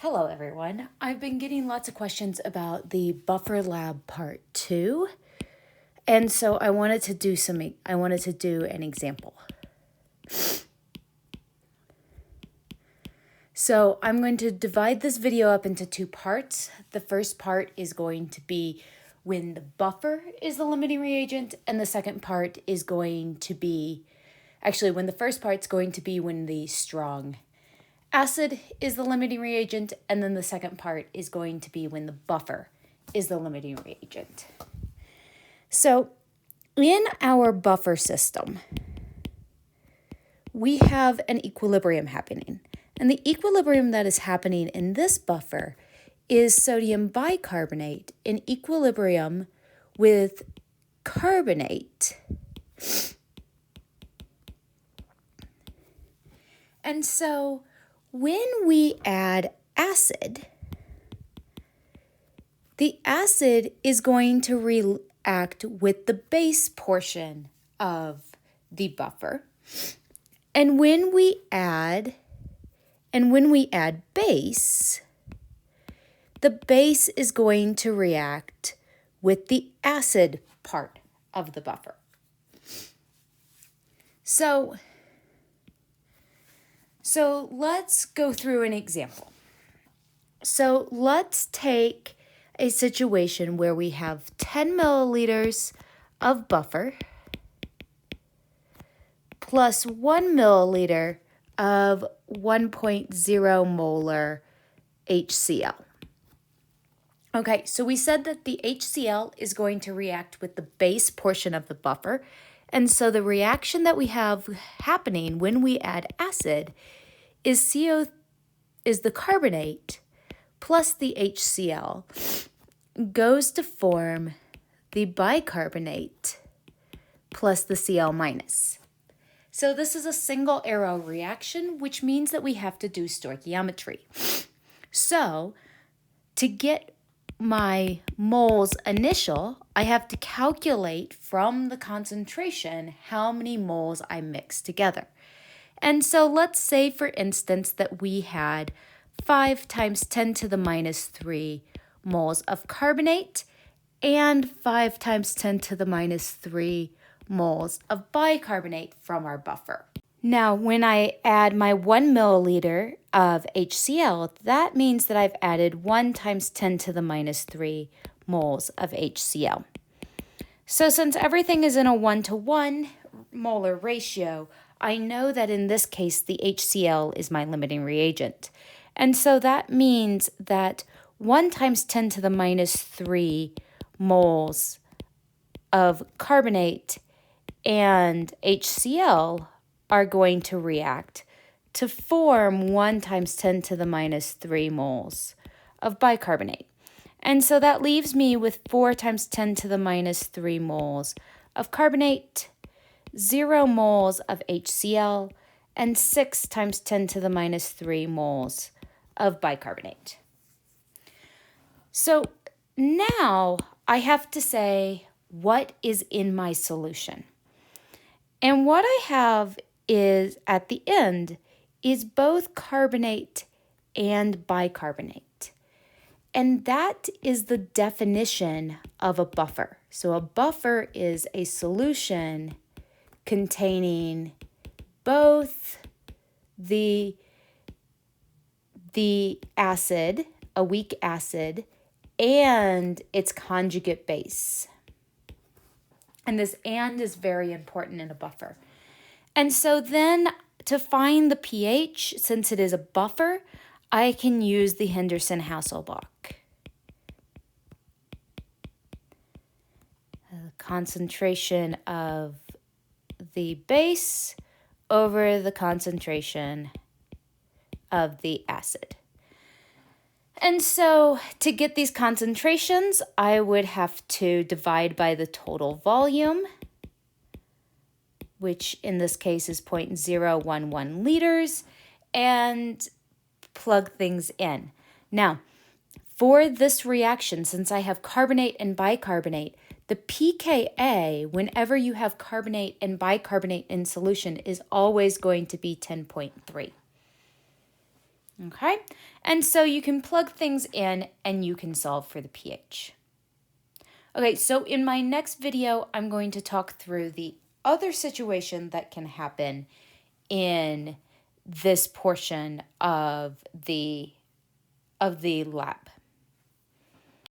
Hello everyone. I've been getting lots of questions about the buffer lab part 2. And so I wanted to do an example. So I'm going to divide this video up into 2 parts. The first part is going to be when the buffer is the limiting reagent, and the second part is going to be, when the first part's going to be when the strong acid is the limiting reagent, and then the second part is going to be when the buffer is the limiting reagent. So in our buffer system, we have an equilibrium happening. And the equilibrium that is happening in this buffer is sodium bicarbonate in equilibrium with carbonate. And so when we add acid, the acid is going to react with the base portion of the buffer. And when we add base, the base is going to react with the acid part of the buffer. So let's go through an example. So let's take a situation where we have 10 milliliters of buffer plus 1 milliliter of 1.0 molar HCl. Okay, so we said that the HCl is going to react with the base portion of the buffer. And so the reaction that we have happening when we add acid is the carbonate plus the HCl goes to form the bicarbonate plus the Cl minus. So this is a single arrow reaction, which means that we have to do stoichiometry. So to get my moles initial, I have to calculate from the concentration how many moles I mix together. And so let's say, for instance, that we had 5 times 10 to the minus 3 moles of carbonate and 5 times 10 to the minus 3 moles of bicarbonate from our buffer. Now, when I add my 1 milliliter of HCl, that means that I've added 1 times 10 to the minus 3 moles of HCl. So since everything is in a 1-to-1 molar ratio, I know that in this case, the HCl is my limiting reagent. And so that means that 1 times 10 to the minus 3 moles of carbonate and HCl are going to react to form 1 times 10 to the minus 3 moles of bicarbonate. And so that leaves me with 4 times 10 to the minus 3 moles of carbonate, 0 moles of HCl, and 6 times 10 to the minus 3 moles of bicarbonate. So now I have to say what is in my solution. And what I have is at the end is both carbonate and bicarbonate. And that is the definition of a buffer. So a buffer is a solution containing both the acid, a weak acid, and its conjugate base. And this "and" is very important in a buffer. And so then to find the pH, since it is a buffer, I can use the Henderson-Hasselbalch. The concentration of the base over the concentration of the acid. And so to get these concentrations, I would have to divide by the total volume, which in this case is 0.011 liters, and plug things in. Now, for this reaction, since I have carbonate and bicarbonate, the pKa, whenever you have carbonate and bicarbonate in solution, is always going to be 10.3. Okay, and so you can plug things in and you can solve for the pH. Okay, so in my next video, I'm going to talk through the other situation that can happen in this portion of the lab.